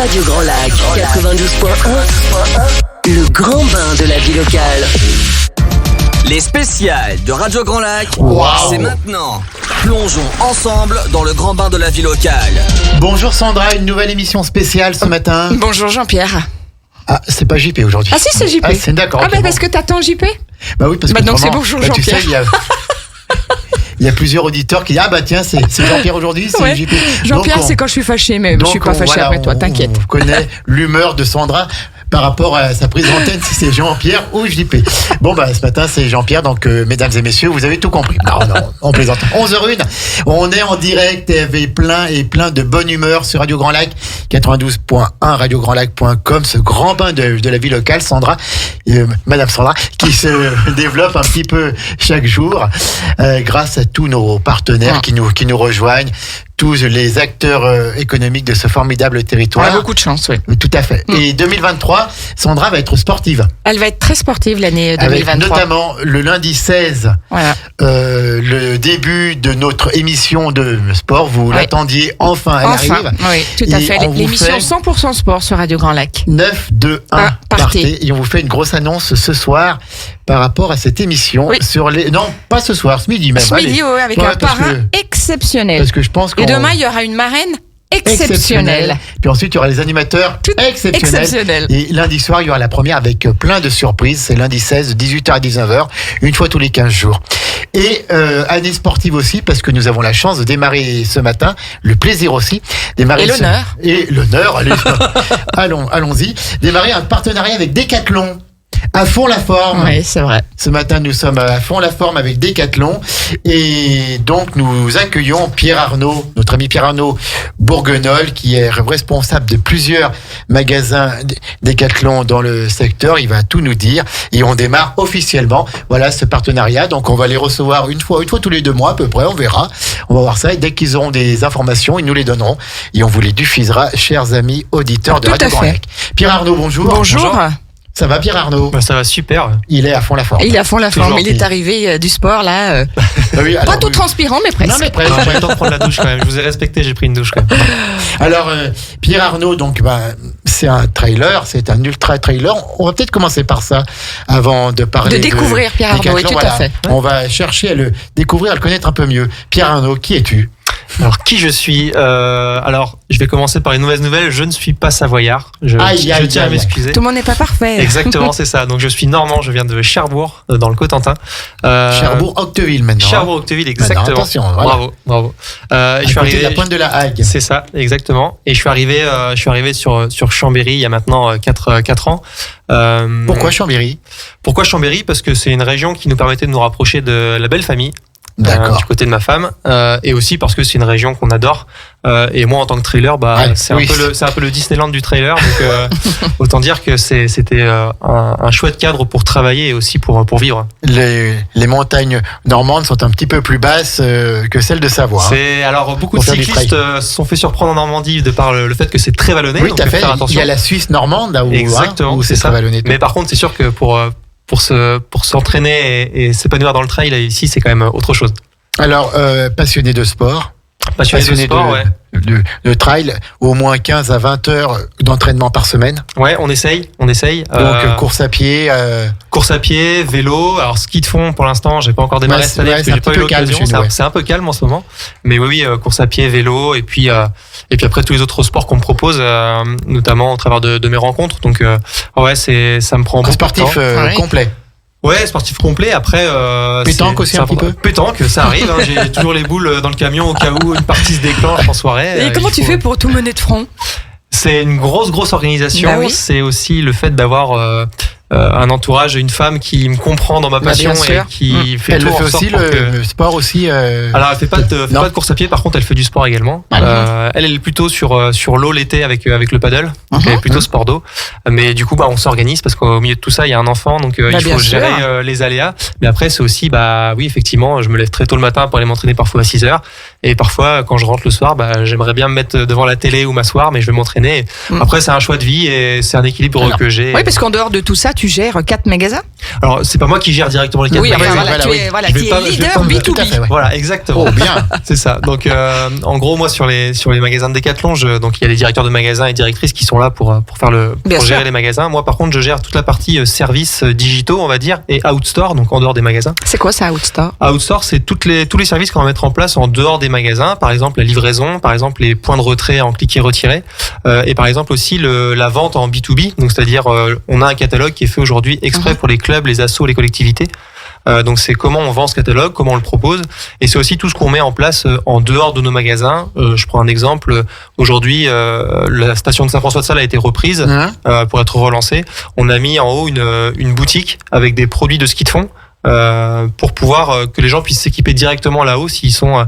Radio Grand Lac 92.1, le grand bain de la vie locale. Les spéciales de Radio Grand Lac, Wow. C'est maintenant. Plongeons ensemble dans le grand bain de la vie locale. Bonjour Sandra, une nouvelle émission spéciale ce matin. Bonjour Jean-Pierre. Ah, c'est pas JP aujourd'hui. Ah si, c'est JP. Ah, c'est d'accord. Ah ok, bah bon. parce que t'attends JP. Bah oui, parce que donc vraiment, c'est bonjour tu sais, Jean-Pierre. il y a plusieurs auditeurs qui disent bah tiens, c'est Jean-Pierre aujourd'hui, c'est Ouais. JP. Jean-Pierre, Donc, c'est quand je suis fâchée, mais je suis pas fâchée voilà, après toi, t'inquiète. On connaît l'humeur de Sandra par rapport à sa prise d'antenne, si c'est Jean-Pierre ou JP. Bon, bah, ce matin, c'est Jean-Pierre, donc, mesdames et messieurs, vous avez tout compris. Non, on plaisante. 11h01, on est en direct avec plein de bonne humeur sur Radio Grand Lac, 92.1, radiograndlac.com, ce grand bain de la vie locale, Sandra, Madame Sandra, qui se développe un petit peu chaque jour, grâce à tous nos partenaires qui nous rejoignent, tous les acteurs économiques de ce formidable On territoire. a beaucoup de chance, oui. Tout à fait. Et 2023, Sandra va être sportive. Elle va être très sportive l'année Avec 2023. notamment le lundi 16, Voilà. le début de notre émission de sport. Vous l'attendiez, enfin, elle Enfin, arrive. oui, tout à Et fait. on vous L'émission fait 100% sport sur Radio Grand Lac. 9, 2, 1, Ah, partez. partez. Et on vous fait une grosse annonce ce soir par rapport à cette émission. Oui. Sur les... Non, pas ce soir, ce midi même. Ce Allez. midi, ouais, avec Ouais, un parce parrain que- exceptionnel. Parce que je pense qu'on... Et demain, il y aura une marraine exceptionnelle. Puis ensuite, il y aura les animateurs Tout exceptionnels. exceptionnel. Et lundi soir, il y aura la première avec plein de surprises. C'est lundi 16, 18h à 19h, une fois tous les 15 jours. Et année sportive aussi, parce que nous avons la chance de démarrer ce matin, le plaisir aussi, démarrer Et l'honneur. Et l'honneur, allez, allons-y. Démarrer un partenariat avec Decathlon. À fond la forme. Oui, c'est vrai. Ce matin, nous sommes à fond la forme avec Decathlon et donc nous accueillons Pierre Arnaud, notre ami Pierre Arnaud Bourguenol, qui est responsable de plusieurs magasins Decathlon dans le secteur. Il va tout nous dire et on démarre officiellement. Voilà ce partenariat. Donc on va les recevoir une fois tous les 2 mois à peu près. On verra. On va voir ça et dès qu'ils auront des informations, ils nous les donneront et on vous les diffusera, chers amis auditeurs de Tout Radio à Grand fait. Lac. Pierre Arnaud, bonjour. Bonjour. Ça va, Pierre Arnaud? Bah, ça va super. Il est à fond la forme. Il est à fond la Toujours. forme. Il est arrivé du sport là. Ah oui, Pas alors, tout oui. transpirant, mais presque. Non, mais presque. J'ai le temps de prendre la douche quand même. Je vous ai respecté, j'ai pris une douche quand même. Alors, Pierre Arnaud, donc, c'est un trailer, c'est un ultra trailer. On va peut-être commencer par ça avant de parler De découvrir Pierre Arnaud, oui, Decathlon. tout à fait. On va chercher à le découvrir, à le connaître un peu mieux. Pierre Arnaud, qui es-tu? Alors, qui je suis Alors, je vais commencer par une mauvaise nouvelle. Je ne suis pas savoyard. Je tiens à m'excuser. Tout le monde n'est pas parfait. Exactement, c'est ça. Donc, je suis normand. Je viens de Cherbourg, dans le Cotentin. Cherbourg-Octeville, maintenant. Cherbourg-Octeville, exactement. Maintenant, attention, voilà. Bravo. À Je suis côté arrivé. de la pointe de la Hague. C'est ça, exactement. Et je suis arrivé sur Chambéry il y a maintenant 4 ans. Pourquoi Chambéry? Pourquoi Chambéry? Parce que c'est une région qui nous permettait de nous rapprocher de la belle famille. D'accord. Du côté de ma femme, et aussi parce que c'est une région qu'on adore. Et moi, en tant que trailer, Ouais, c'est oui. un peu le Disneyland du trailer. Donc, autant dire que c'était un chouette cadre pour travailler et aussi pour vivre. Les montagnes normandes sont un petit peu plus basses que celles de Savoie. C'est alors beaucoup de Pour faire du cyclistes se sont fait surprendre en Normandie de par le fait que c'est très vallonné. Oui, donc tout à faut fait. faire Il attention. y a la Suisse normande, là où, Exactement, où c'est c'est ça. très vallonné. Mais par contre, c'est sûr que pour s'entraîner et s'épanouir dans le trail ici, c'est quand même autre chose. Alors, passionné de sport. Passionné de sport, ouais. de trail, au moins 15 à 20 heures d'entraînement par semaine. Ouais, on essaye. Donc course à pied. Course à pied, vélo, alors ski de fond pour l'instant, j'ai pas encore démarré Ouais, cette année ouais, parce c'est que un j'ai pas eu petit peu calme l'occasion. chez nous, ouais. C'est un peu calme en ce moment, mais oui, course à pied, vélo et puis après tous les autres sports qu'on me propose, notamment au travers de mes rencontres. Donc ouais, ça me prend Un beaucoup sportif de temps. Ouais. complet. Ouais, sportif complet. Après Pétanque c'est- aussi c'est un petit important. peu. Pétanque, ça arrive. Hein, j'ai toujours les boules dans le camion au cas où une partie se déclenche en soirée. Et comment il tu faut- fais pour tout mener de front? C'est une grosse organisation. Bah oui. C'est aussi le fait d'avoir un entourage, une femme qui me comprend dans ma Bah, passion bien et sûr. qui fait Elle tout le fait en sorte aussi, pour que- le sport aussi. Alors elle fait pas de Non. course à pied, par contre elle fait du sport également. Elle est plutôt sur l'eau l'été avec le paddle, donc elle est plutôt sport d'eau. Mais du coup on s'organise parce qu'au milieu de tout ça il y a un enfant, donc il bien faut sûr. gérer les aléas. Mais après c'est aussi oui effectivement je me lève très tôt le matin pour aller m'entraîner parfois à 6h et parfois quand je rentre le soir j'aimerais bien me mettre devant la télé ou m'asseoir mais je vais m'entraîner. Après c'est un choix de vie et c'est un équilibre Alors, que j'ai. Oui, parce qu'en dehors de tout ça, tu gères 4 magasins. Alors, c'est pas moi qui gère directement les 4 Oui, enfin, magasins. voilà, voilà, oui. Je vais tu pas- es je vais leader pas me- Tout à B2B. fait, ouais. Voilà, exactement. Oh, bien. C'est ça. Donc, en gros, moi, sur les magasins de Decathlon, donc il y a les directeurs de magasins et directrices qui sont là pour Bien gérer sûr. les magasins. Moi, par contre, je gère toute la partie services digitaux, on va dire, et outstore, donc en dehors des magasins. C'est quoi ça, Outstore? Outstore, c'est tous les services qu'on va mettre en place en dehors des magasins. Par exemple, la livraison, par exemple, les points de retrait en cliquer retirer, et par exemple aussi la vente en B2B. Donc, c'est-à-dire, on a un catalogue qui est fait aujourd'hui exprès pour les clubs, les assos, les collectivités. Donc c'est comment on vend ce catalogue, comment on le propose, et c'est aussi tout ce qu'on met en place en dehors de nos magasins. Je prends un exemple. Aujourd'hui, la station de Saint-François-de-Sales a été reprise pour être relancée. On a mis en haut une boutique avec des produits de ski de fond. Pour pouvoir que les gens puissent s'équiper directement là-haut s'ils ont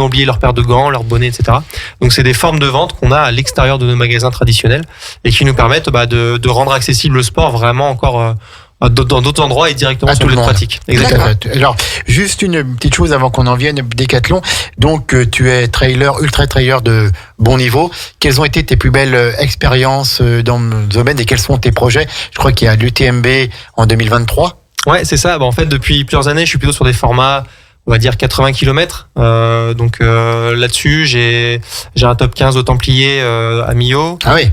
oublié leur paire de gants, leur bonnet, etc. Donc c'est des formes de vente qu'on a à l'extérieur de nos magasins traditionnels et qui nous permettent de rendre accessible le sport vraiment encore dans d'autres endroits et directement À sur tout le le lieu de monde. pratique. Tout à Exactement. fait. Alors, juste une petite chose avant qu'on en vienne, Decathlon. Donc, tu es ultra trailer de bon niveau. Quelles ont été tes plus belles expériences dans le domaine et quels sont tes projets? Je crois qu'il y a l'UTMB en 2023. Ouais, c'est ça. En fait, depuis plusieurs années, je suis plutôt sur des formats, on va dire 80 km. Donc là-dessus, j'ai un top 15 au Templier à Millau. Ah oui.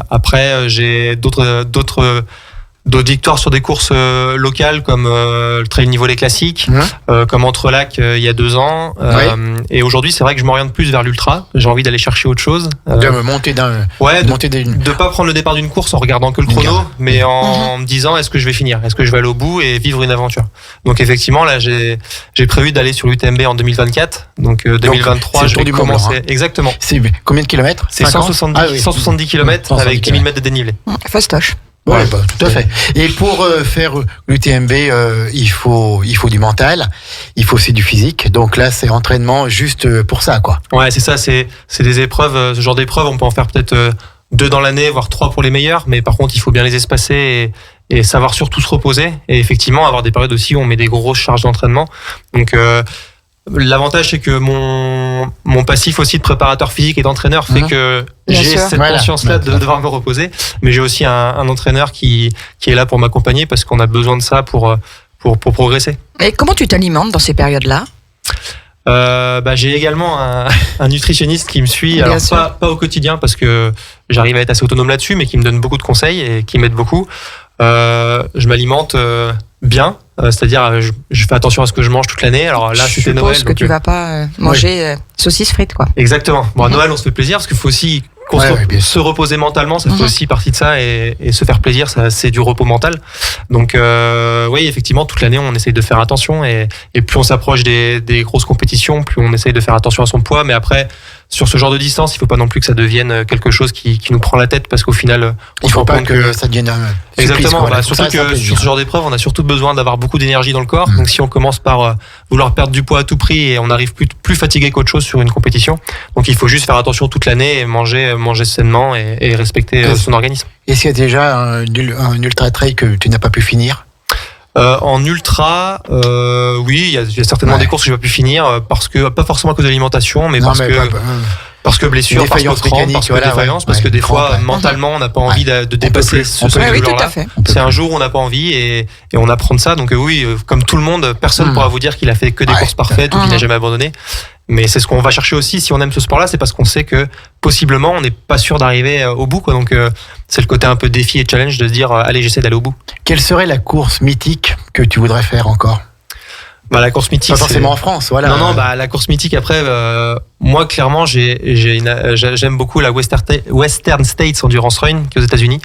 Après, j'ai d'autres victoires sur des courses locales comme le Trail Nivolet classique, comme Entrelac il y a 2 ans. Et aujourd'hui, c'est vrai que je m'oriente plus vers l'ultra. J'ai envie d'aller chercher autre chose. De me monter d'un. Ouais, d'une. de pas prendre le départ d'une course en regardant que le chrono, mais en me disant est-ce que je vais finir, est-ce que je vais aller au bout et vivre une aventure. Donc effectivement là j'ai prévu d'aller sur l'UTMB en 2024. Donc 2023 c'est je le vais Tour du Mont Blanc, commencer exactement. C'est combien de kilomètres? C'est 50? 170 km 170 avec 10 000 mètres de dénivelé. Fastoche. Ouais, bah, tout à fait. Et pour faire l'UTMB, il faut du mental, il faut aussi du physique. Donc là, c'est entraînement juste pour ça, quoi. Ouais, c'est ça, c'est des épreuves, ce genre d'épreuves, on peut en faire peut-être 2 dans l'année, voire 3 pour les meilleurs, mais par contre, il faut bien les espacer et savoir surtout se reposer et effectivement avoir des périodes aussi où on met des grosses charges d'entraînement. Donc l'avantage, c'est que mon passif aussi de préparateur physique et d'entraîneur fait que Bien j'ai sûr. cette conscience-là de devoir me reposer, mais j'ai aussi un entraîneur qui est là pour m'accompagner parce qu'on a besoin de ça pour progresser. Et comment tu t'alimentes dans ces périodes-là? J'ai également un nutritionniste qui me suit, Bien alors sûr. pas au quotidien parce que j'arrive à être assez autonome là-dessus, mais qui me donne beaucoup de conseils et qui m'aide beaucoup. Je m'alimente bien, c'est-à-dire je fais attention à ce que je mange toute l'année. Alors là, Je c'était Noël. suppose que donc, tu vas pas manger saucisses frites, quoi. Exactement. Bon, à Noël, on se fait plaisir parce qu'il faut aussi bien se reposer mentalement, ça fait aussi partie de ça et se faire plaisir, ça c'est du repos mental. Donc oui, effectivement, toute l'année on essaye de faire attention et plus on s'approche des grosses compétitions, plus on essaye de faire attention à son poids. Mais après, sur ce genre de distance, il faut pas non plus que ça devienne quelque chose qui nous prend la tête parce qu'au final, on Il se faut rend pas compte que ça devienne un supplice, exactement. quoi. Bah, Faut surtout ça que plaisir. sur ce genre d'épreuve, on a surtout besoin d'avoir beaucoup d'énergie dans le corps. Donc si on commence par vouloir perdre du poids à tout prix et on arrive plus fatigué qu'autre chose sur une compétition, donc il faut juste faire attention toute l'année et manger sainement et respecter son organisme. Est-ce qu'il y a déjà un ultra trail que tu n'as pas pu finir? En ultra, oui, il y a certainement des courses que j'ai pas pu finir parce que pas forcément à cause de l'alimentation, mais parce que blessure, parce que défaillance crampe, mécanique, parce que voilà, défaillance, parce que des crampe, fois mentalement on n'a pas envie de dépasser ce seuil de Oui, tout douleur-là. à fait. C'est un jour où on n'a pas envie et on apprend de ça. Donc oui, comme tout le monde, personne pourra vous dire qu'il a fait que des courses parfaites ou qu'il n'a jamais abandonné. Mais c'est ce qu'on va chercher aussi si on aime ce sport-là, c'est parce qu'on sait que possiblement on n'est pas sûr d'arriver au bout, quoi. Donc c'est le côté un peu défi et challenge de se dire allez, j'essaie d'aller au bout. Quelle serait la course mythique que tu voudrais faire encore? La course mythique. Pas forcément en France, voilà. Non, la course mythique après, moi clairement j'aime beaucoup la Western States Endurance Run qui est aux États-Unis.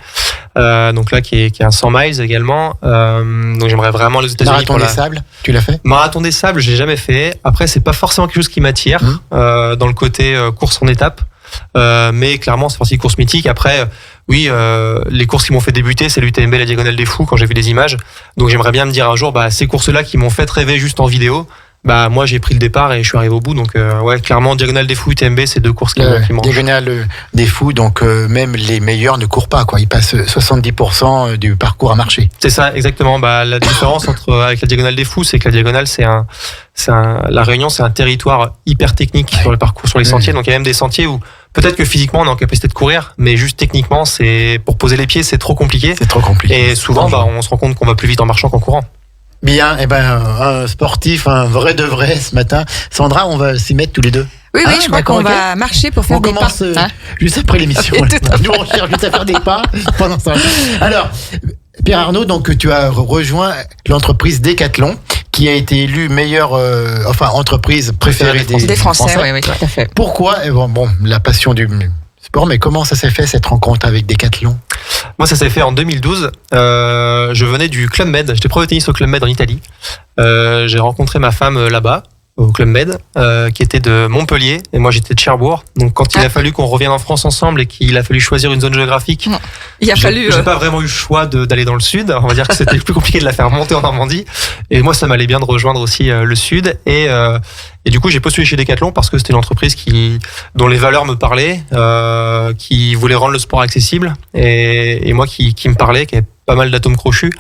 Donc là qui est un 100 miles également. Donc j'aimerais vraiment aller aux États-Unis. Marathon des Sables, tu l'as fait? Marathon des Sables, j'ai jamais fait. Après, c'est pas forcément quelque chose qui m'attire dans le côté course en étape. Mais clairement, c'est partie course mythique. Après, oui, les courses qui m'ont fait débuter, c'est l'UTMB, la Diagonale des Fous, quand j'ai vu des images. Donc j'aimerais bien me dire un jour, ces courses-là qui m'ont fait rêver juste en vidéo, moi j'ai pris le départ et je suis arrivé au bout. Donc ouais, clairement, Diagonale des Fous, UTMB, c'est 2 courses qui m'ont. Diagonale des Fous, donc même les meilleurs ne courent pas, quoi. Ils passent 70% du parcours à marcher. C'est ça, exactement. La différence avec la Diagonale des Fous, c'est que la Diagonale, la Réunion, c'est un territoire hyper technique sur le parcours, sur les sentiers. Donc il y a même des sentiers où Peut-être que physiquement on est en capacité de courir, mais juste techniquement, pour poser les pieds, c'est trop compliqué. C'est trop compliqué. Et souvent, on se rend compte qu'on va plus vite en marchant qu'en courant. Bien, un sportif, un vrai de vrai ce matin. Sandra, on va s'y mettre tous les deux. Oui, Ah, je crois d'accord, qu'on ok. va marcher pour faire On des pas. commence Hein juste après l'émission. Tout à fait. Nous, on cherche juste à faire des pas pendant ça. Alors, Pierre Arnaud, donc tu as rejoint l'entreprise Decathlon, qui a été élue meilleure entreprise préférée Des Français, oui, tout à fait. Pourquoi la passion du sport, mais comment ça s'est fait cette rencontre avec Decathlon? Moi, ça s'est fait en 2012. Je venais du Club Med. J'étais pro de tennis au Club Med en Italie. J'ai rencontré ma femme là-bas, au Club Med, qui était de Montpellier, et moi j'étais de Cherbourg. Donc quand il a fallu qu'on revienne en France ensemble et qu'il a fallu choisir une zone géographique, Il a fallu. j'ai pas vraiment eu le choix d'aller dans le sud. On va dire que c'était plus compliqué de la faire monter en Normandie. Et moi, ça m'allait bien de rejoindre aussi le sud. Et du coup, j'ai postulé chez Decathlon parce que c'était une entreprise dont les valeurs me parlaient, qui voulait rendre le sport accessible, et moi qui me parlait, qui avait pas mal d'atomes crochus.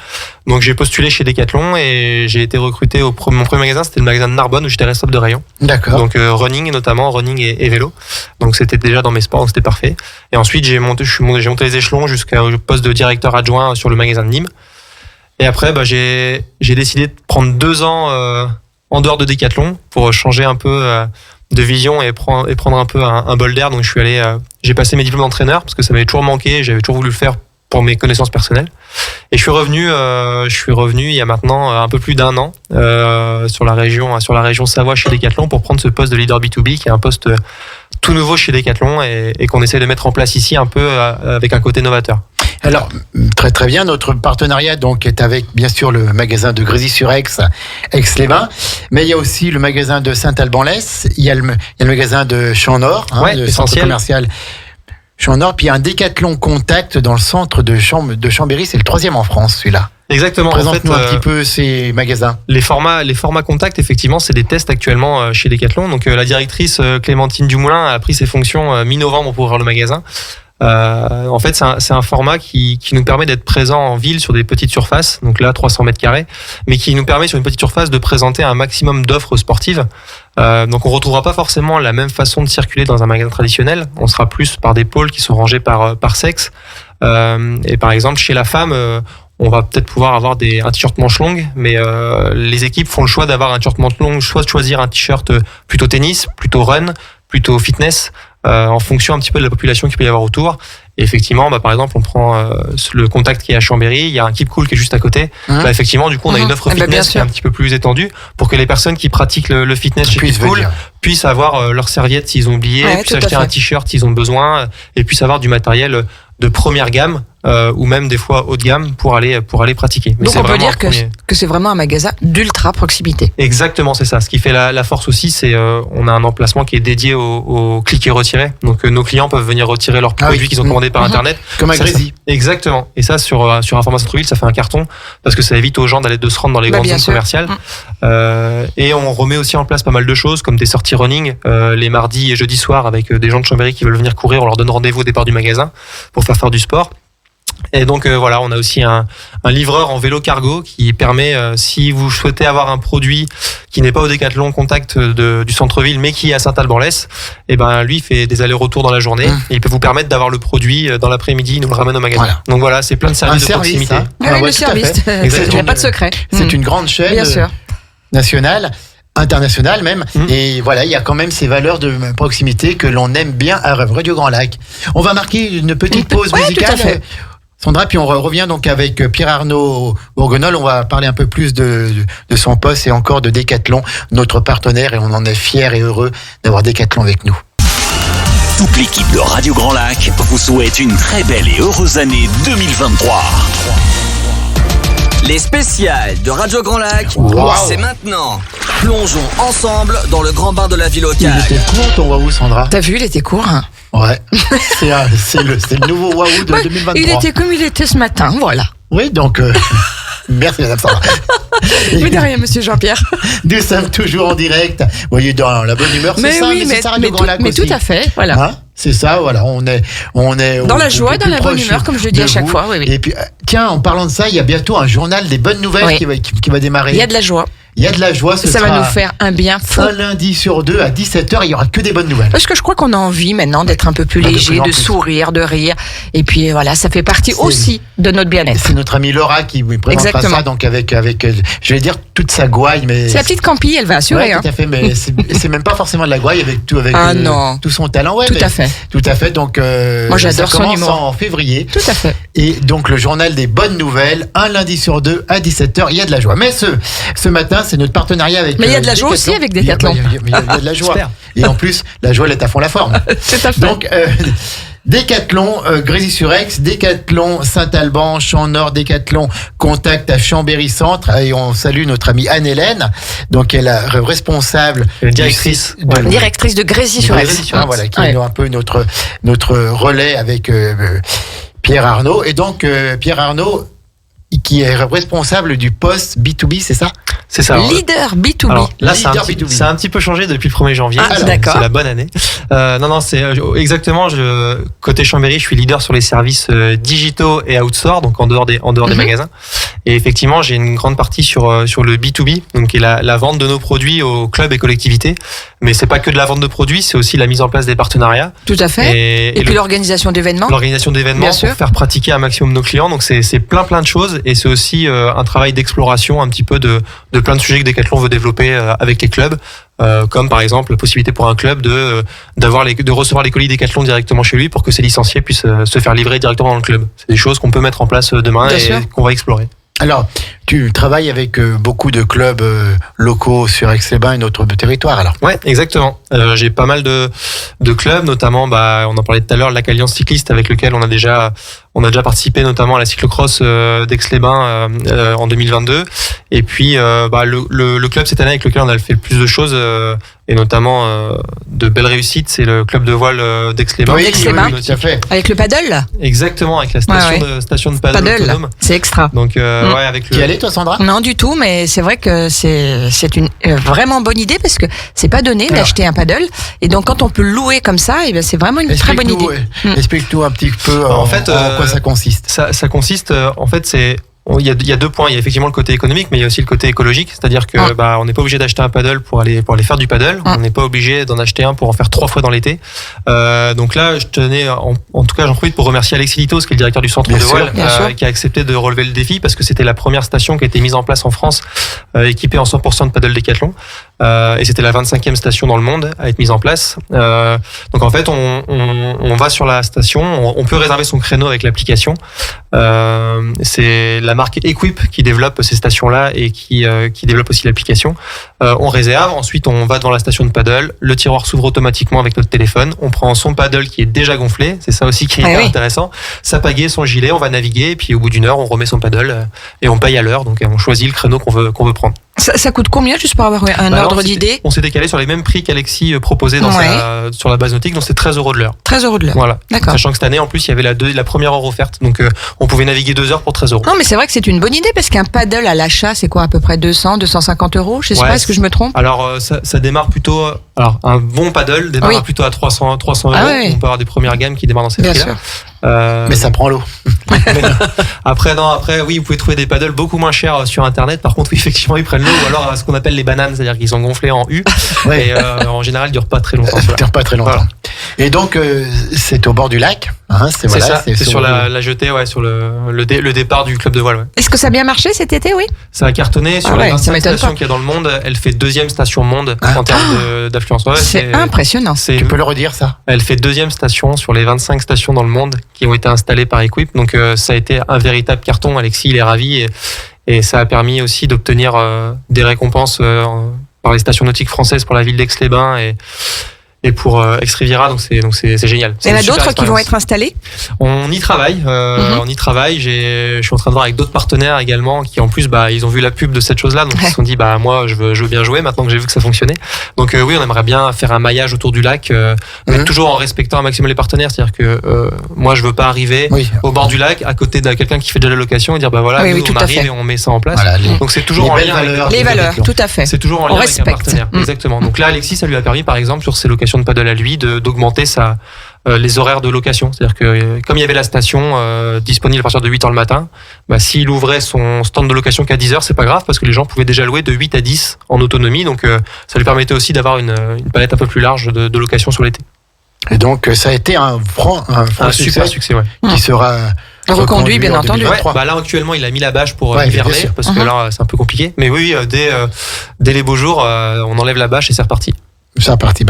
Donc j'ai postulé chez Decathlon et j'ai été recruté mon premier magasin, c'était le magasin de Narbonne où j'étais responsable de rayon. D'accord. Donc running notamment, running et vélo. Donc c'était déjà dans mes sports, donc c'était parfait. Et ensuite j'ai monté les échelons jusqu'au poste de directeur adjoint sur le magasin de Nîmes. Et après j'ai décidé de prendre 2 ans en dehors de Decathlon pour changer un peu de vision et prendre un peu un bol d'air. Donc j'ai passé mes diplômes d'entraîneur parce que ça m'avait toujours manqué, j'avais toujours voulu le faire pour mes connaissances personnelles. Et je suis revenu il y a maintenant un peu plus d'1 an sur la région Savoie chez Decathlon pour prendre ce poste de leader B2B qui est un poste tout nouveau chez Decathlon et qu'on essaie de mettre en place ici un peu avec un côté novateur. Alors, très très bien, notre partenariat donc est avec bien sûr le magasin de Grésy-sur-Aix, Aix-les-Bains, mais il y a aussi le magasin de Saint-Alban-l'Ès, il y a le magasin de Champ-Nord, le centre commercial Champ-Nord, puis il y a un Decathlon Contact dans le centre de Chambéry, c'est le 3e en France celui-là. Exactement. Présente-nous un petit peu ces magasins. Les formats contact, effectivement, c'est des tests actuellement chez Decathlon. Donc la directrice Clémentine Dumoulin a pris ses fonctions mi-novembre pour ouvrir le magasin. En fait, c'est un format qui nous permet d'être présent en ville sur des petites surfaces, donc là 300 mètres carrés, mais qui nous permet sur une petite surface de présenter un maximum d'offres sportives. Donc on retrouvera pas forcément la même façon de circuler dans un magasin traditionnel. On sera plus par des pôles qui sont rangés par sexe. Et par exemple, chez la femme, on va peut-être pouvoir avoir un t-shirt manche longue, mais les équipes font le choix d'avoir un t-shirt manche longue, soit de choisir un t-shirt plutôt tennis, plutôt run, plutôt fitness, en fonction un petit peu de la population qu'il peut y avoir autour. Et effectivement, par exemple, on prend le Contact qui est à Chambéry, il y a un Keep Cool qui est juste à côté. Effectivement, du coup, on a une offre fitness qui est un petit peu plus étendue pour que les personnes qui pratiquent le fitness chez Keep Cool puissent avoir leur serviette s'ils ont oublié, puissent acheter un t-shirt s'ils ont besoin, et puissent avoir du matériel de première gamme ou même des fois haut de gamme pour aller pratiquer. Mais donc on peut dire que c'est vraiment un magasin d'ultra proximité. Exactement, c'est ça. Ce qui fait la force aussi, c'est on a un emplacement qui est dédié au click et retirer. Donc nos clients peuvent venir retirer leurs produits qu'ils ont commandés par internet. Comme à Grésy. Exactement. Et ça sur un format centre-ville, ça fait un carton parce que ça évite aux gens de se rendre dans les grandes zones commerciales. Et on remet aussi en place pas mal de choses comme des sorties running les mardis et jeudis soirs avec des gens de Chambéry qui veulent venir courir. On leur donne rendez-vous au départ du magasin pour faire du sport. Et donc voilà, on a aussi un livreur en vélo cargo qui permet, si vous souhaitez avoir un produit qui n'est pas au Decathlon Contact du centre-ville, mais qui est à Saint-Alban-l'Ès, et lui il fait des allers-retours dans la journée et il peut vous permettre d'avoir le produit dans l'après-midi, il nous le ramène au magasin. Voilà. Donc voilà, c'est plein de services de proximité. Le service, il n'y a pas de secret. C'est une grande chaîne nationale, internationale même, et voilà, il y a quand même ces valeurs de proximité que l'on aime bien à Radio Grand Lac. On va marquer une petite pause musicale. Tout à fait. Sandra, puis on revient donc avec Pierre Arnaud Bourguenol. On va parler un peu plus de son poste et encore de Decathlon, notre partenaire, et on en est fiers et heureux d'avoir Decathlon avec nous. Toute l'équipe de Radio Grand Lac vous souhaite une très belle et heureuse année 2023. Les spéciales de Radio Grand Lac, c'est maintenant. Plongeons ensemble dans le grand bain de la vie locale. Il était court ton waouh, Sandra. T'as vu, il était court. Ouais, c'est le nouveau waouh de 2023. Il était comme il était ce matin, voilà. Oui, donc merci Madame Sandra. Mais de rien, Monsieur Jean-Pierre. Nous sommes toujours en direct. Vous voyez, dans la bonne humeur, c'est ça, oui, mais c'est ça Radio Grand Lac mais aussi. tout à fait, voilà. Hein, c'est ça, voilà, on est dans la joie, dans la bonne humeur, comme je le dis à chaque fois. Oui. Et puis, tiens, en parlant de ça, il y a bientôt un journal des bonnes nouvelles qui va démarrer. Il y a de la joie. Il y a de la joie, Ça va nous faire un bien fou. un lundi sur 2 à 17h, il y aura que des bonnes nouvelles. Parce que je crois qu'on a envie maintenant d'être un peu plus De plus léger, en de plus. sourire, de rire. Et puis voilà, ça fait partie C'est- aussi de notre bien-être. C'est notre amie Laura qui vous présentera Exactement. ça, donc avec, je vais dire toute sa gouaille, mais C'est la petite Campi, elle va assurer. ouais, hein. tout à fait, mais c'est même pas forcément de la gouaille avec Ah non. tout son talent. Ouais, Tout mais- à fait. Tout à fait. Donc, Moi, j'adore ça son commence humour. en février. Tout à fait. Et donc, le journal des bonnes nouvelles, un lundi sur 2 à 17h, il y a de la joie. Mais ce matin, c'est notre partenariat avec Mais il y a de la joie aussi avec Il y a- Decathlon. Il y a de la joie. J'espère. Et en plus, la joie, elle est à fond la forme. Tout à fait. Donc, Decathlon, Grésy-sur-Aix, Decathlon Saint-Alban, Champ-Nord, Decathlon Contact à Chambéry-Centre. Et on salue notre amie Anne-Hélène, donc elle est responsable. Directrice. du site de- Directrice de Grésy-sur-Aix. Grésy-sur-Aix, voilà, qui Ouais. est un peu notre relais avec Pierre Arnaud. Et donc, Pierre Arnaud, qui est responsable du poste B2B, c'est ça? C'est ça. Leader B2B. Alors là, ça a, Leader un petit, B2B. ça a un petit peu changé depuis le 1er janvier. Ah, C'est- d'accord. C'est la bonne année. Non, c'est exactement. Côté Chambéry, je suis leader sur les services digitaux et outstore, donc en dehors des magasins. Et effectivement, j'ai une grande partie sur le B2B, donc qui est la vente de nos produits aux clubs et collectivités. Mais c'est pas que de la vente de produits, c'est aussi la mise en place des partenariats Tout à fait. Et puis le- l'organisation d'événements. l'organisation d'événements Bien pour sûr. faire pratiquer un maximum nos clients. Donc c'est plein de choses et c'est aussi un travail d'exploration un petit peu de plein de sujets que Decathlon veut développer avec les clubs, comme par exemple la possibilité pour un club de recevoir les colis Decathlon directement chez lui pour que ses licenciés puissent se faire livrer directement dans le club. C'est des choses qu'on peut mettre en place demain Bien et sûr. qu'on va explorer. Alors, tu travailles avec beaucoup de clubs locaux sur Aix-les-Bains et notre territoire, alors. Ouais, exactement. J'ai pas mal de clubs, notamment, on en parlait tout à l'heure, l'AC Alliance Cycliste, avec lequel on a déjà participé, notamment à la cyclocross d'Aix-les-Bains en 2022. Et puis, le club cette année avec lequel on a fait le plus de choses, et notamment de belles réussites, c'est le club de voile d'Aix-les-Bains. Oui, Aix-les-Bains. tout à fait. Avec le paddle, là. Exactement, avec la station de paddle autonome. c'est extra. Donc, ouais, avec Tu y allais, toi, Sandra? Non, du tout, mais c'est vrai que c'est une vraiment bonne idée parce que c'est pas donné Alors. d'acheter un paddle. Et donc, quand on peut le louer comme ça, eh ben, c'est vraiment une très bonne idée. Explique-nous un petit peu En en fait, quoi ça consiste. Ça consiste, en fait, il y a 2 points. Il y a effectivement le côté économique, mais il y a aussi le côté écologique. C'est-à-dire que on n'est pas obligé d'acheter un paddle pour aller faire du paddle. On n'est pas obligé d'en acheter un pour en faire 3 fois dans l'été. Donc là, je tenais, en tout cas, j'en profite pour remercier Alexis Litos, qui est le directeur du centre Bien de sûr, voile, bien sûr. qui a accepté de relever le défi parce que c'était la première station qui a été mise en place en France, équipée en 100% de paddle Decathlon. Et c'était la 25e station dans le monde à être mise en place. Donc en fait, on va sur la station, on peut réserver son créneau avec l'application. C'est la marque Equip qui développe ces stations-là et qui développe aussi l'application. On réserve, ensuite on va devant la station de paddle, le tiroir s'ouvre automatiquement avec notre téléphone, on prend son paddle qui est déjà gonflé, c'est ça aussi qui est hyper intéressant, sa pagaie, son gilet, on va naviguer et puis au bout d'une heure on remet son paddle et on paye à l'heure, donc on choisit le créneau qu'on veut prendre. Ça coûte combien, juste pour avoir un Alors, ordre d'idée? On s'est décalé sur les mêmes prix qu'Alexis proposait sur la base nautique, donc c'est 13 € de l'heure. 13 € de l'heure. Voilà. D'accord. Sachant que cette année, en plus, il y avait la première heure offerte, donc on pouvait naviguer 2 heures pour 13 €. Non, mais c'est vrai que c'est une bonne idée parce qu'un paddle à l'achat, c'est quoi, à peu près 200, 250 €? Je sais Ouais, pas, est-ce que je me trompe? Alors ça démarre plutôt. Alors un bon paddle démarre plutôt à 300 €. Ah ouais. On peut avoir des premières gammes qui démarrent dans ces Bien prix-là. sûr. Mais ça prend l'eau. Après, oui, vous pouvez trouver des paddles beaucoup moins chers sur Internet. Par contre, oui, effectivement, ils prennent l'eau ou alors ce qu'on appelle les bananes, c'est-à-dire qu'ils sont gonflés en U. Ouais. Et en général, ils durent pas très longtemps. Ça ceux-là. dure pas très longtemps. Voilà. Et donc, c'est au bord du lac. Hein, C'est voilà, ça, c'est sur la jetée, ouais, sur le départ du club de voile. Ouais. Est-ce que ça a bien marché cet été, oui? Ça a cartonné sur Ah ouais, les ça 25 m'étonne stations pas. qu'il y a dans le monde. Elle fait 2e station monde en termes d'affluence. Ouais, C'est impressionnant. Tu peux le redire, ça? Elle fait 2e station sur les 25 stations dans le monde qui ont été installées par Equip. Donc ça a été un véritable carton. Alexis, il est ravi et ça a permis aussi d'obtenir des récompenses par les stations nautiques françaises pour la ville d'Aix-les-Bains et pour Aix-Riviera. Donc c'est génial. Il y en a d'autres qui vont être installés? On y travaille. On y travaille. Je suis en train de voir avec d'autres partenaires également qui en plus ils ont vu la pub de cette chose-là, donc ils se sont dit moi je veux bien jouer maintenant que j'ai vu que ça fonctionnait. Donc oui, on aimerait bien faire un maillage autour du lac, mais toujours en respectant un maximum les partenaires. C'est-à-dire que moi je veux pas arriver au bord du lac à côté de quelqu'un qui fait déjà la location et dire voilà, Oui, nous, tout on à arrive fait. et on met ça en place. Voilà, Donc c'est toujours en belles lien avec valeurs. Les valeurs, tout à fait. c'est toujours en On lien avec un respecte. partenaire. Exactement. Donc là, Alexis, ça lui a permis, par exemple, sur ses locations de paddle à lui, d'augmenter les horaires de location. C'est-à-dire que comme il y avait la station disponible à partir de 8h le matin, s'il ouvrait son stand de location qu'à 10h, c'est pas grave parce que les gens pouvaient déjà louer de 8 à 10 en autonomie. Donc ça lui permettait aussi d'avoir une palette un peu plus large de location sur l'été. Et donc ça a été un super succès, ouais. Qui sera reconduit, bien en entendu. 2023. Là actuellement il a mis la bâche pour Ouais, l'hiver bien sûr. parce que là c'est un peu compliqué. Mais oui, dès les beaux jours, on enlève la bâche et c'est reparti. C'est parti.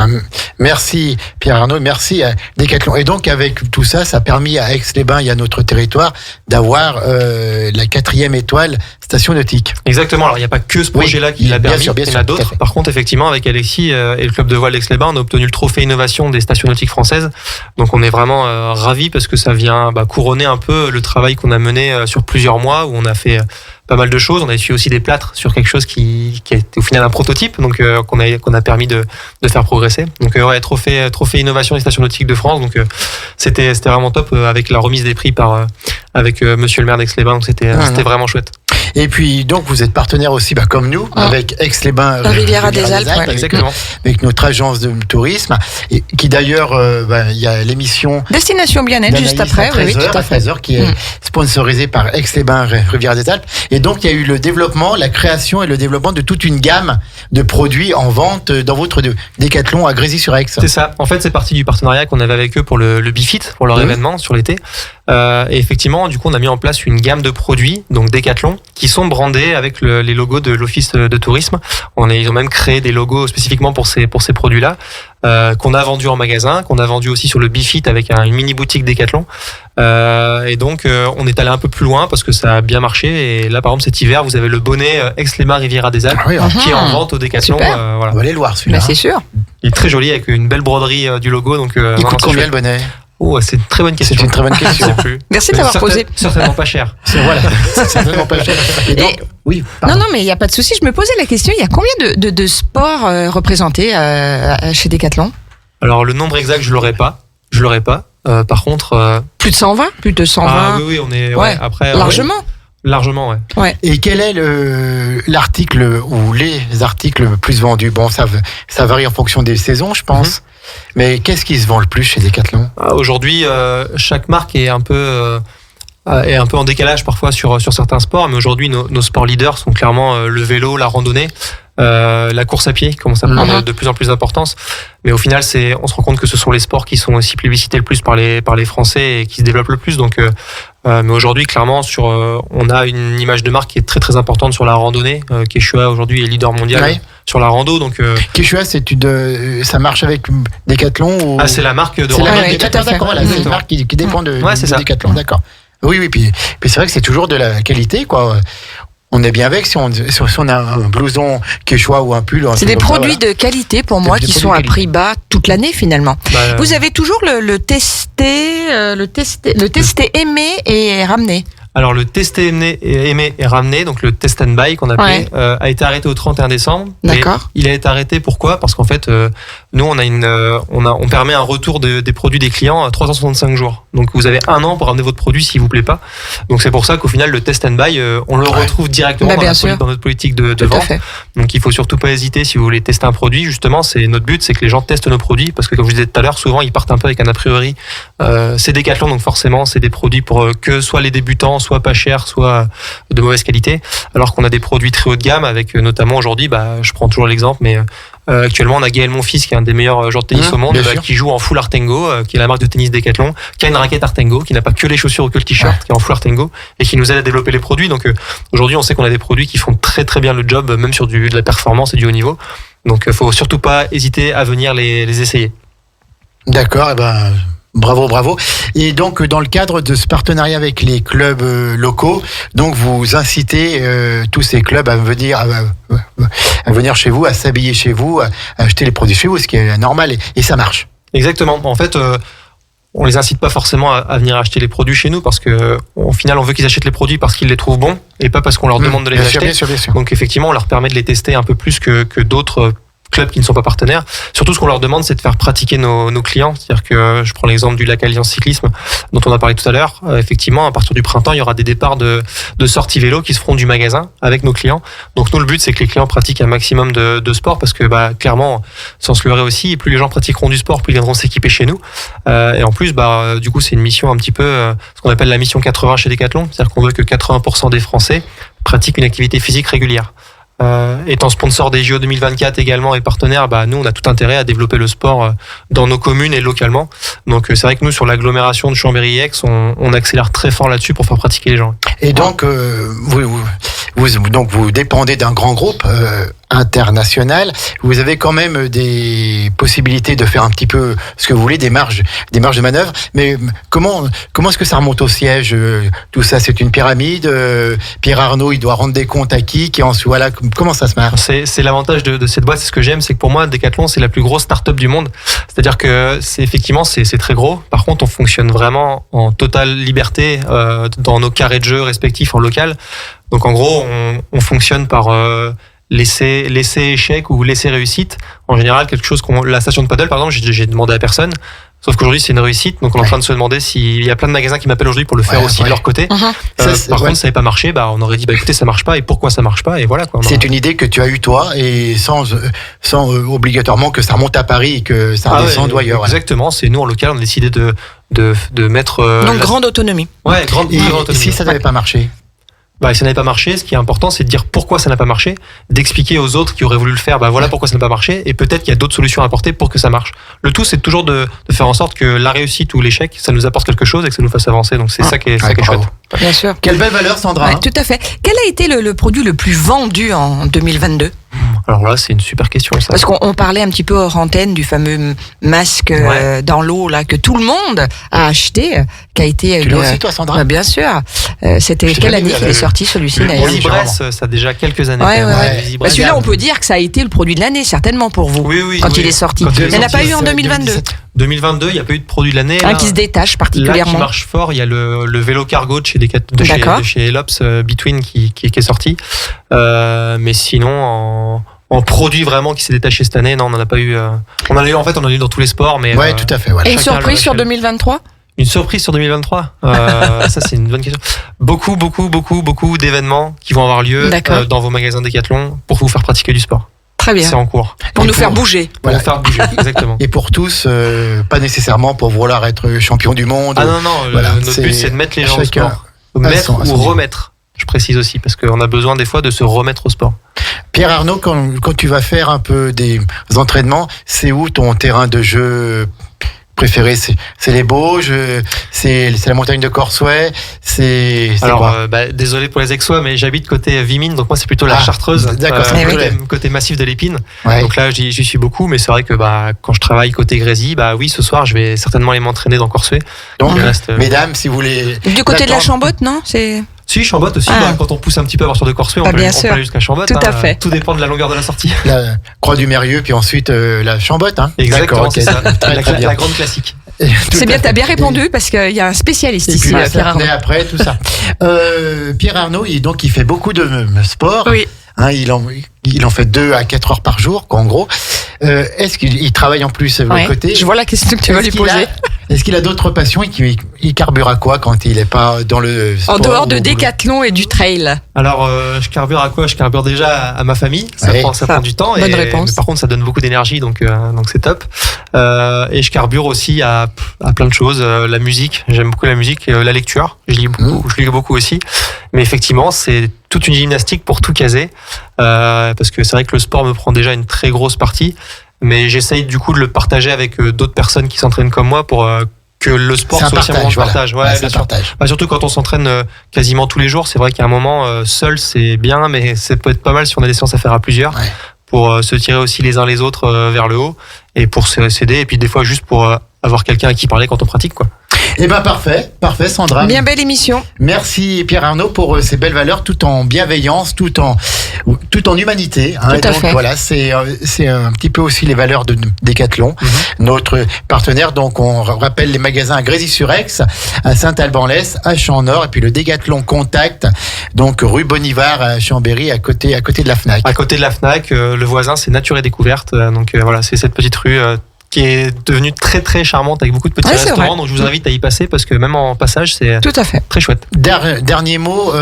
Merci Pierre Arnaud, merci à Decathlon. Et donc avec tout ça, ça a permis à Aix-les-Bains et à notre territoire d'avoir la 4e étoile station nautique. Exactement. Alors il n'y a pas que ce projet-là qui l'a bien permis. sûr, Il y en a d'autres. Par contre, effectivement, avec Alexis et le club de voile d'Aix-les-Bains, on a obtenu le trophée innovation des stations nautiques françaises. Donc on est vraiment ravis parce que ça vient couronner un peu le travail qu'on a mené sur plusieurs mois où on a fait pas mal de choses. On a essuyé aussi des plâtres sur quelque chose qui a été au final un prototype, donc qu'on a permis de faire progresser. Donc trophée innovation des stations nautiques de France. Donc c'était vraiment top avec la remise des prix avec Monsieur le maire d'Aix-les-Bains. Donc c'était vraiment chouette. Et puis donc vous êtes partenaire aussi, comme nous, avec Aix-les-Bains, Riviera des Alpes, ouais. Exactement. avec notre agence de tourisme, et qui d'ailleurs, il y a l'émission Destination Bien-être juste après, à 13h, qui est sponsorisée par Aix-les-Bains, Riviera des Alpes. Et donc il y a eu le développement, la création et le développement de toute une gamme de produits en vente dans votre Decathlon à Grésy-sur-Aix. C'est ça. En fait, c'est parti du partenariat qu'on avait avec eux pour le Bifit, pour leur événement sur l'été. Et effectivement, du coup, on a mis en place une gamme de produits, donc Decathlon, qui sont brandés avec les logos de l'Office de tourisme. Ils ont même créé des logos spécifiquement pour ces produits-là, qu'on a vendus en magasin, qu'on a vendus aussi sur le Bifit avec une mini boutique Decathlon. Et donc, on est allé un peu plus loin parce que ça a bien marché. Et là, par exemple, cet hiver, vous avez le bonnet Aix-les-Bains Riviera des Alpes qui est en vente au Decathlon. On va aller le voir celui-là. C'est sûr. Il est très joli avec une belle broderie du logo. Donc, il coûte combien le bonnet? C'est une très bonne question. C'est une très bonne question. Je sais plus. Merci d'avoir posé. Certainement pas cher. C'est certainement pas cher. Et donc, oui. Non, mais il n'y a pas de souci. Je me posais la question. Il y a combien de sports représentés chez Decathlon? Alors le nombre exact, je l'aurais pas. Par contre, plus de 120, plus de 120. Ah oui, on est après largement. Largement, ouais. Et quel est l'article ou les articles plus vendus? Bon, ça varie en fonction des saisons, je pense. Mais qu'est-ce qui se vend le plus chez Decathlon? Aujourd'hui, chaque marque est un peu en décalage parfois sur certains sports, mais aujourd'hui nos sports leaders sont clairement le vélo, la randonnée, la course à pied qui commence à prendre de plus en plus d'importance. Mais au final, on se rend compte que ce sont les sports qui sont aussi plébiscités le plus par les Français et qui se développent le plus. Donc, mais aujourd'hui, clairement, on a une image de marque qui est très très importante sur la randonnée. Quechua aujourd'hui est leader mondial sur la rando. Donc, Quechua, ça marche avec Decathlon ou... c'est la marque de randonnée. randonnée. C'est la marque Decathlon, d'accord. C'est une marque qui dépend de ça. Decathlon, d'accord. Oui, puis c'est vrai que c'est toujours de la qualité, quoi. On est bien avec si on a un blouson Quechua ou un pull. C'est des produits de qualité pour moi qui sont à prix bas toute l'année finalement. Vous avez toujours le testé, aimé et ramené. Alors le testé, aimé et ramené, donc le test and buy qu'on appelait, a été arrêté au 31 décembre. D'accord. Il a été arrêté pourquoi? Parce qu'en fait, nous on permet un retour des produits des clients à 365 jours. Donc vous avez 1 an pour ramener votre produit s'il vous plaît pas. Donc c'est pour ça qu'au final le test and buy, on le retrouve directement dans notre politique de vente. Donc il faut surtout pas hésiter si vous voulez tester un produit. Justement, notre but, c'est que les gens testent nos produits parce que comme je disais tout à l'heure, souvent ils partent un peu avec un a priori. C'est Decathlon, donc forcément c'est des produits pour que soit les débutants, soit pas cher, soit de mauvaise qualité, alors qu'on a des produits très haut de gamme avec notamment aujourd'hui, je prends toujours l'exemple, mais actuellement on a Gaël Monfils qui est un des meilleurs joueurs de tennis au monde, qui joue en full Artengo, qui est la marque de tennis Decathlon, qui a une raquette Artengo, qui n'a pas que les chaussures ou que le t-shirt, qui est en full Artengo et qui nous aide à développer les produits. Donc aujourd'hui on sait qu'on a des produits qui font très très bien le job, même sur de la performance et du haut niveau. Donc faut surtout pas hésiter à venir les essayer. D'accord, Bravo. Et donc, dans le cadre de ce partenariat avec les clubs locaux, donc vous incitez tous ces clubs à venir chez vous, à s'habiller chez vous, à acheter les produits chez vous, ce qui est normal, et ça marche. Exactement. En fait, on les incite pas forcément à venir acheter les produits chez nous parce que, au final, on veut qu'ils achètent les produits parce qu'ils les trouvent bons et pas parce qu'on leur demande de les acheter. Bien sûr. Donc, effectivement, on leur permet de les tester un peu plus que d'autres clubs qui ne sont pas partenaires. Surtout, ce qu'on leur demande, c'est de faire pratiquer nos clients. C'est-à-dire que je prends l'exemple du Lac Alliance Cyclisme dont on a parlé tout à l'heure. Effectivement, à partir du printemps, il y aura des départs de sorties vélo qui se feront du magasin avec nos clients. Donc nous, le but, c'est que les clients pratiquent un maximum de sport parce que clairement, sans se leurrer aussi, plus les gens pratiqueront du sport, plus ils viendront s'équiper chez nous. Et en plus, du coup, c'est une mission un petit peu ce qu'on appelle la mission 80 chez Decathlon. C'est-à-dire qu'on veut que 80% des Français pratiquent une activité physique régulière. Étant sponsor des JO 2024 également et partenaire, nous on a tout intérêt à développer le sport dans nos communes et localement. Donc c'est vrai que nous sur l'agglomération de Chambéry-Aix, on accélère très fort là-dessus pour faire pratiquer les gens. Et donc vous dépendez d'un grand groupe international. Vous avez quand même des possibilités de faire un petit peu ce que vous voulez, des marges de manœuvre. Mais comment est-ce que ça remonte au siège? Tout ça, c'est une pyramide. Pierre Arnaud, il doit rendre des comptes à qui en soit là. Comment ça se marche? C'est l'avantage de cette boîte. C'est ce que j'aime, c'est que pour moi, Decathlon, c'est la plus grosse start-up du monde. C'est-à-dire que c'est très gros. Par contre, on fonctionne vraiment en totale liberté dans nos carrés de jeu respectifs en local. Donc en gros, on fonctionne par l'essai échec ou l'essai réussite. En général, quelque chose la station de paddle, par exemple, j'ai demandé à personne. Sauf qu'aujourd'hui, c'est une réussite. Donc, on est en train de se demander s'il y a plein de magasins qui m'appellent aujourd'hui pour le faire aussi de leur côté. Par contre, ça n'avait pas marché. On aurait dit, écoutez, ça marche pas. Et pourquoi ça marche pas? Et voilà, quoi. C'est une idée que tu as eue, toi, et sans obligatoirement que ça remonte à Paris et que ça redescende ailleurs. Exactement. C'est nous, en local, on a décidé de mettre. Donc, grande autonomie. Ouais, grande autonomie. Si ça n'avait pas marché? Si ça n'avait pas marché, ce qui est important, c'est de dire pourquoi ça n'a pas marché, d'expliquer aux autres qui auraient voulu le faire, voilà pourquoi ça n'a pas marché, et peut-être qu'il y a d'autres solutions à apporter pour que ça marche. Le tout, c'est toujours de faire en sorte que la réussite ou l'échec, ça nous apporte quelque chose et que ça nous fasse avancer. Donc c'est ça qui est chouette. Bien sûr. Quelle belle valeur, Sandra. Tout à fait. Quel a été le produit le plus vendu en 2022? Alors là, c'est une super question, ça. Parce qu'on parlait un petit peu hors antenne du fameux masque dans l'eau là que tout le monde a acheté, qui a été. Tu l'as aussi, toi, Sandra? Bien sûr. C'était quelle année qu'il est sorti celui-ci d'ailleurs? Libresse, ça a déjà quelques années. Celui-là, on peut dire que ça a été le produit de l'année, certainement pour vous. Oui, quand il est sorti. Il n'y en a pas eu en 2022. 2022, il n'y a pas eu de produit de l'année. Un qui se détache particulièrement. Là, qui marche fort, il y a le vélo cargo de chez Elops Between qui est sorti. Mais sinon, en produit vraiment qui s'est détaché cette année, non, on n'en a pas eu. On en a eu dans tous les sports, mais. Ouais, tout à fait. Voilà. Et une surprise sur 2023? Une surprise sur 2023 ça, c'est une bonne question. Beaucoup d'événements qui vont avoir lieu dans vos magasins Decathlon pour vous faire pratiquer du sport. Très bien. C'est en cours. Pour nous faire bouger. Pour nous faire bouger, exactement. Et pour tous, pas nécessairement pour vouloir être champion du monde. Ah non, notre but, c'est de mettre les gens au sport. Mettre ou remettre. Je précise aussi, parce qu'on a besoin des fois de se remettre au sport. Pierre Arnaud, quand tu vas faire un peu des entraînements, c'est où ton terrain de jeu préféré? C'est les Bauges, c'est la montagne de Corsouet, alors désolé pour les Aixois, mais j'habite côté Vimines, donc moi c'est plutôt la Chartreuse, côté massif de l'Épine. Donc là j'y suis beaucoup, mais c'est vrai que quand je travaille côté Grésy, ce soir je vais certainement aller m'entraîner dans Corsouet. Donc mesdames, si vous voulez du côté de la Chambotte, non? Si, Chambotte aussi, quand on pousse un petit peu à partir de Corsouet, on peut aller jusqu'à Chambotte. Tout à fait. Tout dépend de la longueur de la sortie. La Croix du Mérieux, puis ensuite la Chambotte. Exactement, c'est ça. La grande classique. C'est bien, t'as bien répondu parce qu'il y a un spécialiste ici, Pierre Arnaud. Après, tout ça. Pierre Arnaud, il fait beaucoup de sport. Oui. Il en fait 2 à 4 heures par jour, en gros. Est-ce qu'il travaille en plus de côté? Je vois la question que tu vas lui poser. Est-ce qu'il a d'autres passions et il carbure à quoi quand il n'est pas dans le sport? En dehors de Decathlon et du trail. Alors, je carbure à quoi? Je carbure déjà à ma famille. Ça prend du temps. Bonne réponse. Mais par contre, ça donne beaucoup d'énergie, donc c'est top. Et je carbure aussi à plein de choses. La musique, j'aime beaucoup la musique. La lecture, je lis beaucoup aussi. Mais effectivement, c'est toute une gymnastique pour tout caser. Parce que c'est vrai que le sport me prend déjà une très grosse partie. Mais j'essaye du coup de le partager avec d'autres personnes qui s'entraînent comme moi pour que le sport soit aussi un moment de partage. Surtout quand on s'entraîne quasiment tous les jours, c'est vrai qu'à un moment, seul c'est bien, mais ça peut être pas mal si on a des séances à faire à plusieurs, pour se tirer aussi les uns les autres vers le haut et pour s'aider, et puis des fois juste pour avoir quelqu'un à qui parler quand on pratique, quoi. Eh ben parfait Sandra. Bien belle émission. Merci Pierre Arnaud pour ces belles valeurs, tout en bienveillance, tout en humanité. Tout à donc fait. voilà, c'est un petit peu aussi les valeurs de Decathlon, notre partenaire. Donc on rappelle les magasins à Grésy-sur-Aix, à Saint-Alban-l'Est, à Champ-Nord, et puis le Decathlon Contact, donc rue Bonivard à Chambéry, à côté de la Fnac. À côté de la Fnac, le voisin c'est Nature et Découverte. Donc voilà, c'est cette petite rue qui est devenue très très charmante avec beaucoup de petits Ouais, c'est restaurants. vrai. Donc je vous invite à y passer parce que même en passage c'est Tout à fait. très chouette. Dernier mot,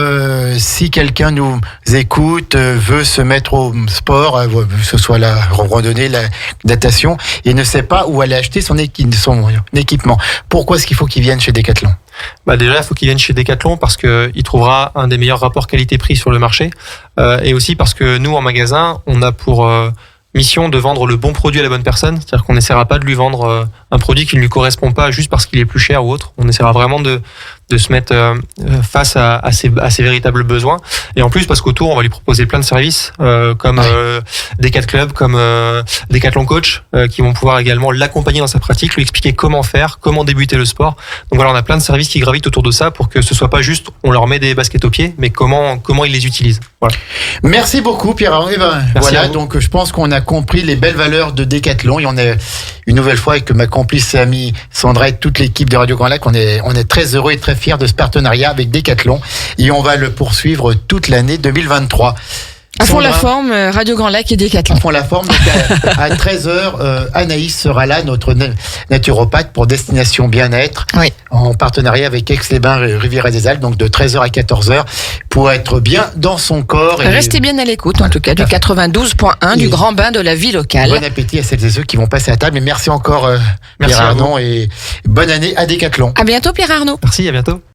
si quelqu'un nous écoute, veut se mettre au sport, que ce soit la randonnée, la natation, et ne sait pas où aller acheter son équipement, pourquoi est-ce qu'il faut qu'il vienne chez Decathlon? Bah déjà, il faut qu'il vienne chez Decathlon parce qu'il trouvera un des meilleurs rapports qualité-prix sur le marché. Et aussi parce que nous, en magasin, on a pour mission de vendre le bon produit à la bonne personne. C'est-à-dire qu'on n'essaiera pas de lui vendre un produit qui ne lui correspond pas juste parce qu'il est plus cher ou autre. On essaiera vraiment de se mettre face à ses véritables besoins. Et en plus, parce qu'autour, on va lui proposer plein de services comme Decat Club, comme Decathlon Coach, qui vont pouvoir également l'accompagner dans sa pratique, lui expliquer comment faire, comment débuter le sport. Donc voilà, on a plein de services qui gravitent autour de ça pour que ce soit pas juste on leur met des baskets aux pieds, mais comment ils les utilisent. Voilà. Merci beaucoup Pierre Arnaud. Voilà, donc je pense qu'on a compris les belles valeurs de Decathlon, et on est une nouvelle fois avec ma complice et amie Sandra et toute l'équipe de Radio Grand Lac, on est très heureux et très fiers de ce partenariat avec Decathlon, et on va le poursuivre toute l'année 2023. À fond Sandra, la forme, Radio Grand Lac et Decathlon. à fond la forme. Donc à 13h, Anaïs sera là, notre naturopathe pour Destination Bien-être, Oui. en partenariat avec Aix-les-Bains, Riviera des Alpes, donc de 13h à 14h, pour être bien dans son corps. Et Restez bien à l'écoute, en tout cas, du 92.1 du Et- grand bain de la vie locale. bon appétit à celles et ceux qui vont passer à table. Et merci encore Merci Pierre à vous. Arnaud, et bonne année à Decathlon. À bientôt, Pierre Arnaud. Merci, à bientôt.